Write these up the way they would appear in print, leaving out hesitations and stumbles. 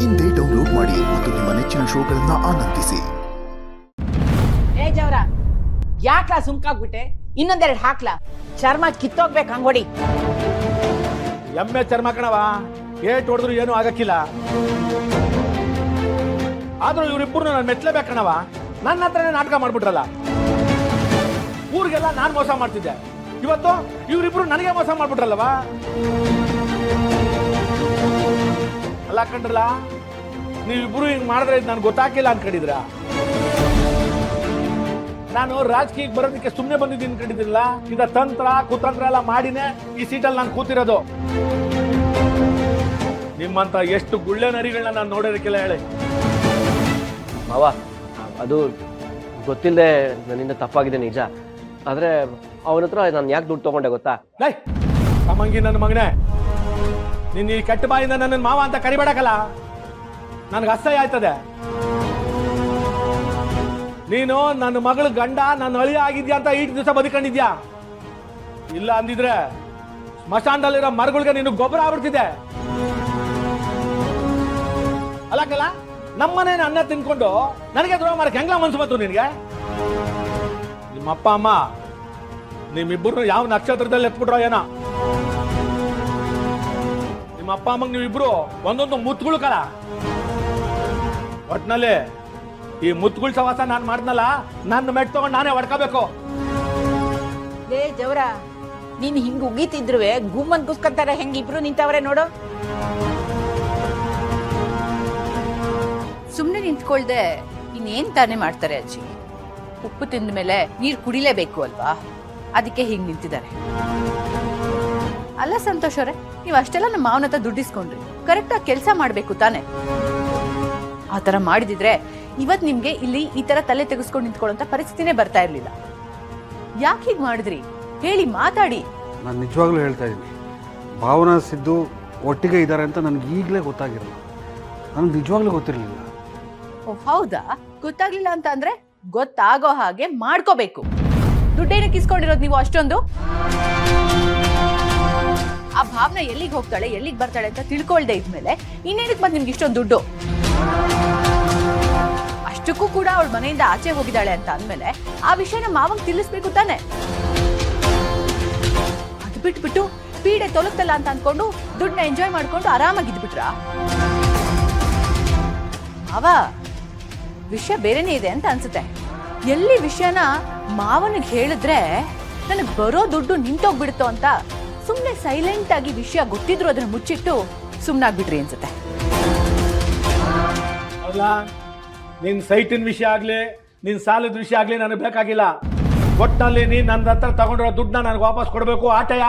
ಇಂದೇ ಡೌನ್ಲೋಡ್ ಮಾಡಿ ಮತ್ತು ನಿಮ್ಮ ನೆಚ್ಚಿನ ಶೋಗಳನ್ನ ಆನಂದಿಸಿ. ಏ ಜವರ, ಯಾಕ್ಲಾ ಸುಮ್ಕಾಗ್ಬಿಟ್ಟೆ? ಇನ್ನೊಂದೆರಡು ಹಾಕ್ಲಾ, ಚರ್ಮ ಕಿತ್ತೋಗ್ಬೇಕು ಹಂಗೋಡಿ. ಎಮ್ಮೆ ಚರ್ಮ ಕಣವ, ಏಟ್ ಹೊಡೆದ್ರು ಏನು ಆಗಕ್ಕಿಲ್ಲ. ಆದ್ರೂ ಇವ್ರಿಬ್ಬರು ನಾನು ಮೆಟ್ಲೇಬೇಕಣವ. ನನ್ನ ಹತ್ರನೇ ನಾಟಕ ಮಾಡ್ಬಿಟ್ರಲ್ಲ. ಊರಿಗೆಲ್ಲ ನಾನ್ ಮೋಸ ಮಾಡ್ತಿದ್ದೆ, ಇವತ್ತು ಇವ್ರಿಬ್ರು ನನಗೆ ಮೋಸ ಮಾಡ್ಬಿಟ್ರಲ್ಲವ. ಅಲ್ಲ ಕಂಡ್ರಲ್ಲ, ನೀವಿಬ್ರು ಹಿಂಗ್ ಮಾಡಿದ್ರೆ ನನ್ಗೆ ಗೊತ್ತಾಗಿಲ್ಲ ಅನ್ಕೊಂಡಿದ್ರ? ನಾನು ರಾಜಕೀಯಕ್ಕೆ ಬರೋದಕ್ಕೆ ಸುಮ್ಮನೆ ಬಂದಿದ್ದೀನಿ ಅನ್ಕೊಂಡಿದ್ದಿಲ್ಲ. ಇದ ತಂತ್ರ ಕುತಂತ್ರ ಎಲ್ಲ ಮಾಡಿನೇ ಈ ಸೀಟಲ್ಲಿ ನಾನು ಕೂತಿರೋದು. ನಿಮ್ಮಂತ ಎಷ್ಟು ಗುಳ್ಳೆ ನರಿಗಳನ್ನ ನಾನು ನೋಡೋದಕ್ಕೆಲ್ಲ ಹೇಳಿ. ಮಾವ, ಅದು ಗೊತ್ತಿಲ್ಲದೆ ನನ್ನಿಂದ ತಪ್ಪಾಗಿದೆ ನಿಜ. ಆದ್ರೆ ಅವನ ಹತ್ರ ನಾನು ಯಾಕೆ ದುಡ್ಡು ತಗೊಂಡೆ ಗೊತ್ತಾ? ಲೈ ತಮ್ಮಂಗಿ ನನ್ನ ಮಗನೇ, ನಿನ್ನ ಈ ಕೆಟ್ಟ ಬಾಯಿಂದ ನನ್ನ ಮಾವ ಅಂತ ಕರಿಬೇಡಕಲ್ಲ, ನನ್ಗೆ ಅಸಹ್ಯ ಆಯ್ತದೆ. ನೀನು ನನ್ನ ಮಗಳ ಗಂಡ, ನನ್ನ ಅಳಿಯ ಆಗಿದ್ಯಾ ಅಂತ ಈಟ್ ದಿವಸ ಬದುಕೊಂಡಿದ್ಯಾ. ಇಲ್ಲ ಅಂದಿದ್ರೆ ಸ್ಮಶಾನದಲ್ಲಿರೋ ಮರಗಳಿಗೆ ನೀನು ಗೊಬ್ಬರ ಆಗ್ಬಿಡ್ತಿದ್ದೆ. ಅಲ್ಲಕ್ಕಲ್ಲ, ನಮ್ಮನೆ ಅನ್ನ ತಿನ್ಕೊಂಡು ನನಗೆ ದ್ರೋಹ ಮಾಡಕ್ಕೆ ಹೆಂಗ್ಲ ಮನ್ಸು ಬಂತು ನಿನಗೆ? ನಿಮ್ಮಪ್ಪ ಅಮ್ಮ ನಿಮ್ಮಿಬ್ಬರು ಯಾವ ನಕ್ಷತ್ರದಲ್ಲಿ ಎತ್ಬಿಟ್ರೋ ಏನೋ. ನಿಮ್ಮ ಅಪ್ಪ ಅಮ್ಮಂಗೆ ನೀವಿಬ್ರು ಒಂದೊಂದು ಮುತ್ತುಗಳು ಕಲ. ಒಟ್ನಲ್ಲಿ ಈ ಮುತ್ತುಗಳ ಸವಾಸ ನಾನು ಮಾಡ್ದಲ್ಲ, ನನ್ನ ಮೆಟ್ ತಗೊಂಡು ನಾನೇ ಹೊಡ್ಕೋಬೇಕು. ಲೇ ಜವರ, ನೀನ್ ಹಿಂಗ್ ಉಗೀತಿದ್ರುವೆ ಗುಮ್ಮನ್ ಕುಸ್ಕೊಂತಾರ ಹೆಂಗಿಬ್ರು ನಿಂತವ್ರೆ ನೋಡು. ಸುಮ್ನೆ ನಿಂತ್ಕೊಳ್ದೆ ಇನ್ನೇನ್ ತಾನೇ ಮಾಡ್ತಾರೆ ಅಜ್ಜಿ? ಉಪ್ಪು ತಿಂದ ಮೇಲೆ ನೀರ್ ಕುಡಿಲೇಬೇಕು ಅಲ್ವಾ? ಅದಕ್ಕೆ ಹೀಗ್ ನಿಂತಿದ್ದಾರೆ. ಅಲ್ಲ ಸಂತೋಷ್ ಅವರೇ, ನೀವ್ ಅಷ್ಟೆಲ್ಲ ನಮ್ಮ ಮಾವನ ಹತ್ರ ದುಡ್ಡಿಸ್ಕೊಂಡ್ರಿ, ಕರೆಕ್ಟ್ ಆಗಿ ಕೆಲಸ ಮಾಡ್ಬೇಕು ತಾನೆ? ಆತರ ಮಾಡಿದಿದ್ರೆ ಇವತ್ ನಿಮ್ಗೆ ಇಲ್ಲಿ ಈ ತರ ತಲೆ ತೆಗೆಸ್ಕೊಂಡು ನಿಂತ್ಕೊಳ್ಳೋಂತ ಪರಿಸ್ಥಿತಿನೇ ಬರ್ತಾ ಇರ್ಲಿಲ್ಲ. ಯಾಕೆ ಹೀಗ್ ಮಾಡಿದ್ರಿ ಹೇಳಿ, ಮಾತಾಡಿ. ನಾನು ನಿಜವಾಗ್ಲೂ ಹೇಳ್ತಾ ಇದ್ದೀನಿ, ಭಾವನಾ ಸಿದ್ದು ಒಟ್ಟಿಗೆ ಇದ್ದಾರೆ ಅಂತ ನನಗೆ ಈಗಲೇ ಗೊತ್ತಾಗಿರಲ್ಲ. ನನಗೆ ನಿಜವಾಗ್ಲೂ ಗೊತ್ತಿರಲಿಲ್ಲ. ಓ ಹೌದಾ? ಗೊತ್ತಾಗ್ಲಿಲ್ಲ ಅಂತ ಅಂದ್ರೆ ಗೊತ್ತಾಗೋ ಹಾಗೆ ಮಾಡ್ಕೋಬೇಕು. ದುಡ್ಡೇನಕ್ಕೆ ಇಸ್ಕೊಂಡಿರೋದು ನೀವು ಅಷ್ಟೊಂದು? ಆ ಭಾವನೆ ಎಲ್ಲಿಗೆ ಹೋಗ್ತಾಳೆ, ಎಲ್ಲಿಗೆ ಬರ್ತಾಳೆ ಅಂತ ತಿಳ್ಕೊಳ್ದೆ ಇದ್ಮೇಲೆ ಇನ್ನೇನಕ್ಕೆ ಮತ್ತೆ ನಿಮ್ಗೆ ಇಷ್ಟೊಂದು ದುಡ್ಡು? ಅಷ್ಟಕ್ಕೂ ಕೂಡ ಅವಳ ಮನೆಯಿಂದ ಆಚೆ ಹೋಗಿದ್ದಾಳೆ ಅಂತ ಅಂದ್ಮೇಲೆ ಆ ವಿಷಯನ ಮಾವಂಗ್ ತಿಳಿಸ್ಬೇಕು ತಾನೆ. ಅದು ಬಿಟ್ಬಿಟ್ಟು ಪೀಡೆ ತೊಲಗ್ತಲ್ಲ ಅಂತ ಅನ್ಕೊಂಡು ದುಡ್ಡನ್ನ ಎಂಜಾಯ್ ಮಾಡ್ಕೊಂಡು ಆರಾಮಾಗಿದ್ಬಿಟ್ರಾ? ಮಾವ, ವಿಷಯ ಬೇರೆನೇ ಇದೆ ಅಂತ ಅನ್ಸುತ್ತೆ. ಎಲ್ಲಿ ವಿಷಯನ ಮಾವನಿಗೆ ಹೇಳಿದ್ರೆ ನನಗೆ ಬರೋ ದುಡ್ಡು ನಿಂತೋಗ್ಬಿಡುತ್ತೋ ಅಂತ ಸುಮ್ಮನೆ ಸೈಲೆಂಟ್ ಆಗಿ ವಿಷಯ ಗೊತ್ತಿದ್ರು ಅದನ್ನ ಮುಚ್ಚಿಟ್ಟು ಸುಮ್ಮನಾಗ್ಬಿಟ್ರಿ ಅನ್ಸುತ್ತೆ. ಅಲ್ಲ, ನಿನ್ ಸೈಟಿನ ವಿಷಯ ಆಗ್ಲಿ, ನಿನ್ ಸಾಲದ ವಿಷಯ ಆಗ್ಲಿ ನನಗೆ ಬೇಕಾಗಿಲ್ಲ. ಒಟ್ಟಿನಲ್ಲಿ ನೀನ್ ನನ್ನ ಹತ್ರ ತಗೊಂಡಿರೋ ದುಡ್ಡನ್ನ ನನಗೆ ವಾಪಸ್ ಕೊಡಬೇಕು. ಆಟಯ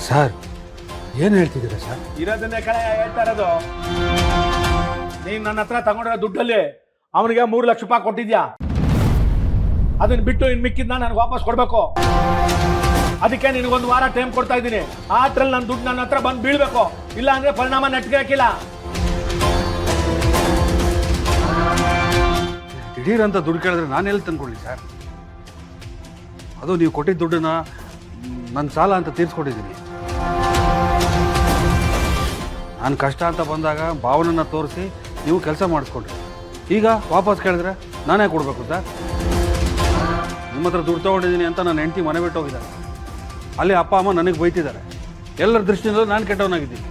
ಸರ್, ಏನು ಹೇಳ್ತಿದ್ದೀರಾ ಸರ್? ಇರೋದನ್ನೇ ಕಳೆ ಹೇಳ್ತಾ ಇರೋದು. ನೀನ್ ನನ್ನ ಹತ್ರ ತಗೊಂಡಿರೋ ದುಡ್ಡಲ್ಲಿ ಅವನಿಗೆ 3 ಲಕ್ಷ ರೂಪಾಯಿ ಕೊಟ್ಟಿದ್ಯಾ. ಅದನ್ನ ಬಿಟ್ಟು ಇನ್ ಮಿಕ್ಕಿದ್ನ ನನಗೆ ವಾಪಸ್ ಕೊಡ್ಬೇಕು. ಅದಕ್ಕೆ ನಿನಗೊಂದು ವಾರ ಟೈಮ್ ಕೊಡ್ತಾ ಇದ್ದೀನಿ. ಆಟ್ರಲ್ಲಿ ನನ್ನ ದುಡ್ಡು ನನ್ನ ಹತ್ರ ಬಂದು ಬೀಳ್ಬೇಕು, ಇಲ್ಲ ಅಂದ್ರೆ ಪರಿಣಾಮ ನೆಟ್ಗೆ ಹಾಕಿಲ್ಲ. ದಿಢೀರ್ ಅಂತ ದುಡ್ಡು ಕೇಳಿದ್ರೆ ನಾನು ಎಲ್ಲಿ ತಂದ್ಕೊಳ್ಳಿ ಸರ್? ಅದು ನೀವು ಕೊಟ್ಟಿದ್ದ ದುಡ್ಡನ್ನ ನನ್ನ ಸಾಲ ಅಂತ ತೀರ್ಸ್ಕೊಟ್ಟಿದ್ದೀನಿ. ನಾನು ಕಷ್ಟ ಅಂತ ಬಂದಾಗ ಭಾವನನ್ನ ತೋರಿಸಿ ನೀವು ಕೆಲಸ ಮಾಡಿಸ್ಕೊಟ್ರಿ. ಈಗ ವಾಪಸ್ ಕೇಳಿದ್ರೆ ನಾನೇ ಕೊಡಬೇಕು ಸರ್? ನಿಮ್ಮ ಹತ್ರ ದುಡ್ಡು ತೊಗೊಂಡಿದ್ದೀನಿ ಅಂತ ನನ್ನ ಹೆಂಡತಿ ಮನೆ ಬಿಟ್ಟು ಹೋಗಿದ್ದಾರೆ. ಅಲ್ಲಿ ಅಪ್ಪ ಅಮ್ಮ ನನಗೆ ಬೈತಿದ್ದಾರೆ. ಎಲ್ಲರ ದೃಷ್ಟಿಯಿಂದ ನಾನು ಕೆಟ್ಟವನಾಗಿದ್ದೀನಿ.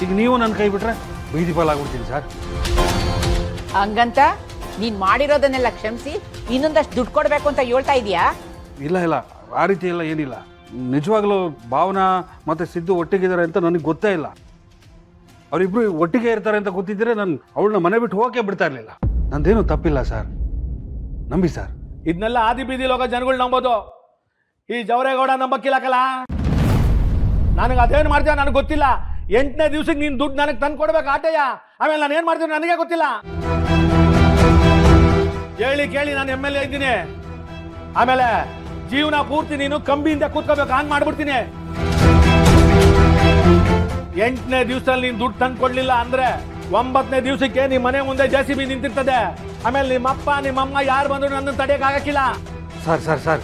ಈಗ ನೀವು ನನ್ನ ಕೈ ಬಿಟ್ರೆ ಬೀದಿ ಪಾಲಾಗ್ಬಿಡ್ತೀನಿ ಸರ್. ಹಂಗಂತ ನೀನ್ ಮಾಡಿರೋದನ್ನೆಲ್ಲ ಕ್ಷಮಿಸಿ ಇನ್ನೊಂದಷ್ಟು ದುಡ್ಡು ಕೊಡ್ಬೇಕು ಅಂತ ಹೇಳ್ತಾ ಇದೀಯಾ? ಇಲ್ಲ ಇಲ್ಲ, ಆ ರೀತಿ ಎಲ್ಲ ಏನಿಲ್ಲ. ನಿಜವಾಗ್ಲೂ ಭಾವನಾ ಮತ್ತು ಸಿದ್ದು ಒಟ್ಟಿಗಿದ್ದಾರೆ ಅಂತ ನನಗೆ ಗೊತ್ತೇ ಇಲ್ಲ. ಅವರಿಬ್ರು ಒಟ್ಟಿಗೆ ಇರ್ತಾರೆ ಅಂತ ಗೊತ್ತಿದ್ದರೆ ನಾನು ಅವಳನ್ನ ಮನೆ ಬಿಟ್ಟು ಹೋಗಕ್ಕೆ ಬಿಡ್ತಾ ಇರಲಿಲ್ಲ. ನಂದೇನು ತಪ್ಪಿಲ್ಲ ಸರ್, ನಂಬಿ ಸರ್. ಇದನ್ನೆಲ್ಲ ಆದಿ ಬೀದಿಲಿ ಹೋಗೋ ಜನಗಳು ನಂಬೋದು, ಈ ಜವರೇಗೌಡ ನಂಬಕ್ಕಿಲ್ಲಕಲ್ಲ. ನನಗೆ ಅದೇನು ಮಾಡ್ತೀಯ ನನಗೆ ಗೊತ್ತಿಲ್ಲ. 8ನೇ ದಿವ್ಸಕ್ಕೆ ನೀನು ದುಡ್ಡು ನನಗೆ ತಂದು ಕೊಡ್ಬೇಕು ಆಟಯ್ಯ. ಆಮೇಲೆ ನಾನು ಏನು ಮಾಡ್ತೀನಿ ನನಗೆ ಗೊತ್ತಿಲ್ಲ. ಹೇಳಿ ಕೇಳಿ ನಾನು MLA ಇದ್ದೀನಿ. ಆಮೇಲೆ ಜೀವನ ಪೂರ್ತಿ ನೀನು ಕಂಬಿಯಿಂದ ಕೂತ್ಕೋಬೇಕು, ಹಂಗ್ ಮಾಡ್ಬಿಡ್ತೀನಿ. 8ನೇ ದಿವಸದಲ್ಲಿ ನೀನು ದುಡ್ಡು ತಂದು ಕೊಡ್ಲಿಲ್ಲ ಅಂದ್ರೆ 9ನೇ ದಿವಸಕ್ಕೆ ನಿಮ್ಮ ಮನೆ ಮುಂದೆ JCB ನಿಂತಿರ್ತದೆ. ಆಮೇಲೆ ನಿಮ್ಮಪ್ಪ ನಿಮ್ಮಮ್ಮ ಯಾರು ಬಂದ್ರು ನನ್ನ ತಡೆಯಕ್ಕೆ ಆಗಕ್ಕಿಲ್ಲ. Sir sir sir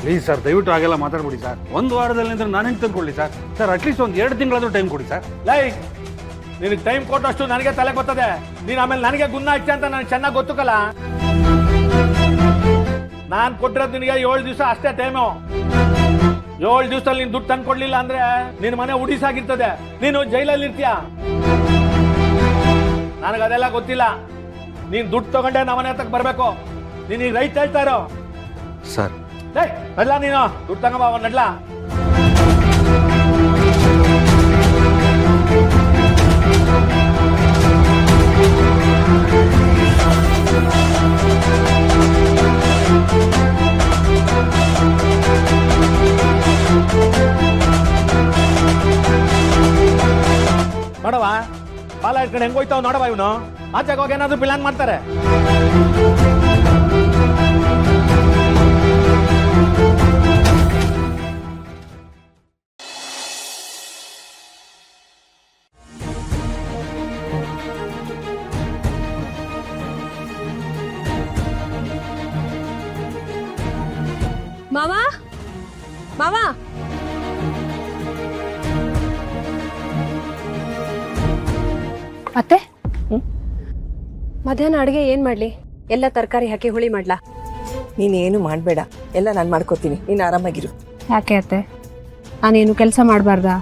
please sir, ದಯವಿಟ್ಟು ಹಾಗೆಲ್ಲ ಮಾತಾಡ್ಬಿಡಿ ಸರ್. ಒಂದು ವಾರದಲ್ಲಿ ಅಂದ್ರೆ ನಾನು ಹೆಂಗೆ ತಂದ್ಕೊಳ್ಳಿ ಸರ್? ಸರ್ ಅಟ್ಲೀಸ್ಟ್ ಒಂದು 2 ತಿಂಗಳಾದ್ರೂ ಟೈಮ್ ಕೊಡಿ ಸರ್. ಲೈಕ್ ನಿನಗೆ ಟೈಮ್ ಕೊಟ್ಟಷ್ಟು ನನಗೆ ತಲೆ ಗೊತ್ತದೆ. ನೀನು ಆಮೇಲೆ ನನಗೆ ಗುನ್ನ ಹಚ್ಚ ಅಂತ ನನಗೆ ಚೆನ್ನಾಗಿ ಗೊತ್ತುಕಲ್ಲ. ನಾನು ಕೊಟ್ಟಿರೋದು ನಿನಗೆ 7 ದಿವಸ ಅಷ್ಟೇ ಟೈಮು. 7 ದಿವಸದಲ್ಲಿ ನೀನು ದುಡ್ಡು ತಂದು ಕೊಡ್ಲಿಲ್ಲ ಅಂದ್ರೆ ನಿನ್ನ ಮನೆ ಉಡಿಸಾಗಿರ್ತದೆ, ನೀನು ಜೈಲಲ್ಲಿ ಇರ್ತೀಯ. ನನಗದೆಲ್ಲ ಗೊತ್ತಿಲ್ಲ. ನೀನು ದುಡ್ಡು ತಗೊಂಡೆ ನಮ್ಮನೆ ಹತ್ರಕ್ಕೆ ಬರಬೇಕು. ನೀನು ಈಗ ರೈತ ಹೇಳ್ತಾ ಇರೋ ಸರ್. ನಡ್ಲಾ, ನೀನು ದುಡ್ಡು ತಗೊಂಬ, ಅವನ್ ನಡ್ಲಾ. ನೋಡವ, ಬಾಲ ಇಟ್ಕೊಂಡು ಹೆಂಗೋಯ್ತಾವ ನೋಡವ. ಇವನು ಆಚೆಗೆ ಹೋಗಿ ಏನಾದ್ರು ಪ್ಲಾನ್ ಮಾಡ್ತಾರೆ. ಮಾವ ಮಾವ ಅತ್ತೆ, ಮಧ್ಯಾಹ್ನ ಅಡುಗೆ ಏನ್ ಮಾಡ್ಲಿ? ಎಲ್ಲ ತರಕಾರಿ ಹಾಕಿ ಹುಳಿ ಮಾಡ್ಲಾ? ನೀನೇನು ಮಾಡಬೇಡ, ಎಲ್ಲ ನಾನು ಮಾಡ್ಕೋತೀನಿ, ನೀನು ಆರಾಮಾಗಿರು. ಯಾಕೆ ಅತ್ತೆ, ನಾನೇನು ಕೆಲಸ ಮಾಡಬಾರ್ದಾ?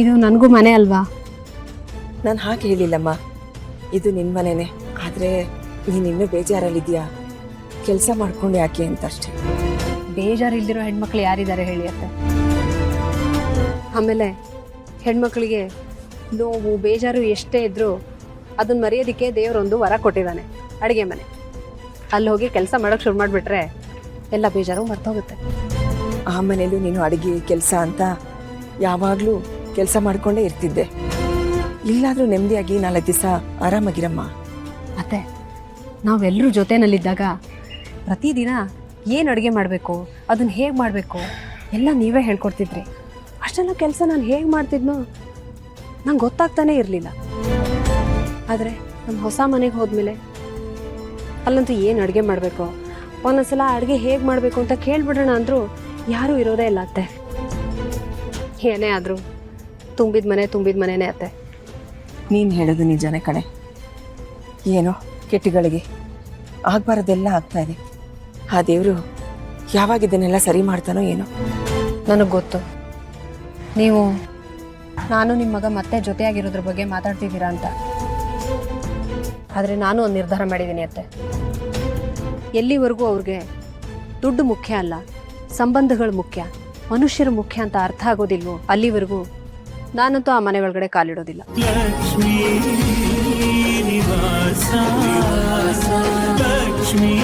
ಇದು ನನಗೂ ಮನೆ ಅಲ್ವಾ? ನಾನು ಹಾಗೆ ಹೇಳಿಲ್ಲಮ್ಮ, ಇದು ನಿನ್ನ ಮನೆನೇ. ಆದರೆ ನೀನು ಇನ್ನೂ ಬೇಜಾರಲ್ಲಿದ್ದೀಯಾ, ಕೆಲಸ ಮಾಡ್ಕೊಂಡು ಯಾಕೆ ಅಂತ ಅಷ್ಟೇ. ಬೇಜಾರಿಲ್ದಿರೋ ಹೆಣ್ಮಕ್ಳು ಯಾರಿದ್ದಾರೆ ಹೇಳಿ ಅತ್ತೆ? ಆಮೇಲೆ ಹೆಣ್ಮಕ್ಳಿಗೆ ನೋವು ಬೇಜಾರು ಎಷ್ಟೇ ಇದ್ರೂ ಅದನ್ನ ಮರೆಯೋದಕ್ಕೆ ದೇವರೊಂದು ವರ ಕೊಟ್ಟಿದ್ದಾನೆ, ಅಡುಗೆ ಮನೆ. ಅಲ್ಲಿ ಹೋಗಿ ಕೆಲಸ ಮಾಡೋಕೆ ಶುರು ಮಾಡಿಬಿಟ್ರೆ ಎಲ್ಲ ಬೇಜಾರು ಮರ್ತೋಗುತ್ತೆ. ಆ ಮನೇಲೂ ನೀನು ಅಡುಗೆ ಕೆಲಸ ಅಂತ ಯಾವಾಗಲೂ ಕೆಲಸ ಮಾಡಿಕೊಂಡೇ ಇರ್ತಿದ್ದೆ. ಇಲ್ಲಾದರೂ ನೆಮ್ಮದಿಯಾಗಿ 4 ದಿವಸ ಆರಾಮಾಗಿರಮ್ಮ. ಅತ್ತೆ, ನಾವೆಲ್ಲರೂ ಜೊತೆನಲ್ಲಿದ್ದಾಗ ಪ್ರತಿದಿನ ಏನು ಅಡುಗೆ ಮಾಡಬೇಕು, ಅದನ್ನು ಹೇಗೆ ಮಾಡಬೇಕು ಎಲ್ಲ ನೀವೇ ಹೇಳ್ಕೊಡ್ತಿದ್ರಿ. ಅಷ್ಟೆಲ್ಲ ಕೆಲಸ ನಾನು ಹೇಗೆ ಮಾಡ್ತಿದ್ನೋ ನಂಗೆ ಗೊತ್ತಾಗ್ತಾನೇ ಇರಲಿಲ್ಲ. ಆದರೆ ನಮ್ಮ ಹೊಸ ಮನೆಗೆ ಹೋದ್ಮೇಲೆ ಅಲ್ಲಂತೂ ಏನು ಅಡುಗೆ ಮಾಡಬೇಕು, ಒಂದೊಂದ್ಸಲ ಅಡುಗೆ ಹೇಗೆ ಮಾಡಬೇಕು ಅಂತ ಕೇಳಿಬಿಡೋಣ ಅಂದರೂ ಯಾರೂ ಇರೋದೇ ಇಲ್ಲ ಅತ್ತೆ. ಏನೇ ಆದರೂ ತುಂಬಿದ ಮನೆನೇ ಅತ್ತೆ. ನೀನು ಹೇಳೋದು ನಿಜನೇ ಕಣೆ. ಏನೋ ಕೆಟ್ಟಗಳಿಗೆ ಆಗಬಾರದೆಲ್ಲ ಆಗ್ತಾ ಇದೆ. ಆ ದೇವರು ಯಾವಾಗ ಇದನ್ನೆಲ್ಲ ಸರಿ ಮಾಡ್ತಾನೋ ಏನೋ. ನನಗೆ ಗೊತ್ತು ನೀವು ನಾನು ನಿಮ್ಮ ಮಗ ಮತ್ತೆ ಜೊತೆಯಾಗಿರೋದ್ರ ಬಗ್ಗೆ ಮಾತಾಡ್ತಿದ್ದೀರಾ ಅಂತ. ಆದರೆ ನಾನು ಒಂದು ನಿರ್ಧಾರ ಮಾಡಿದ್ದೀನಿ ಅತ್ತೆ. ಎಲ್ಲಿವರೆಗೂ ಅವ್ರಿಗೆ ದುಡ್ಡು ಮುಖ್ಯ ಅಲ್ಲ, ಸಂಬಂಧಗಳು ಮುಖ್ಯ, ಮನುಷ್ಯರು ಮುಖ್ಯ ಅಂತ ಅರ್ಥ ಆಗೋದಿಲ್ವೋ ಅಲ್ಲಿವರೆಗೂ ನಾನಂತೂ ಆ ಮನೆ ಒಳಗಡೆ ಕಾಲಿಡೋದಿಲ್ಲ. ಲಕ್ಷ್ಮೀ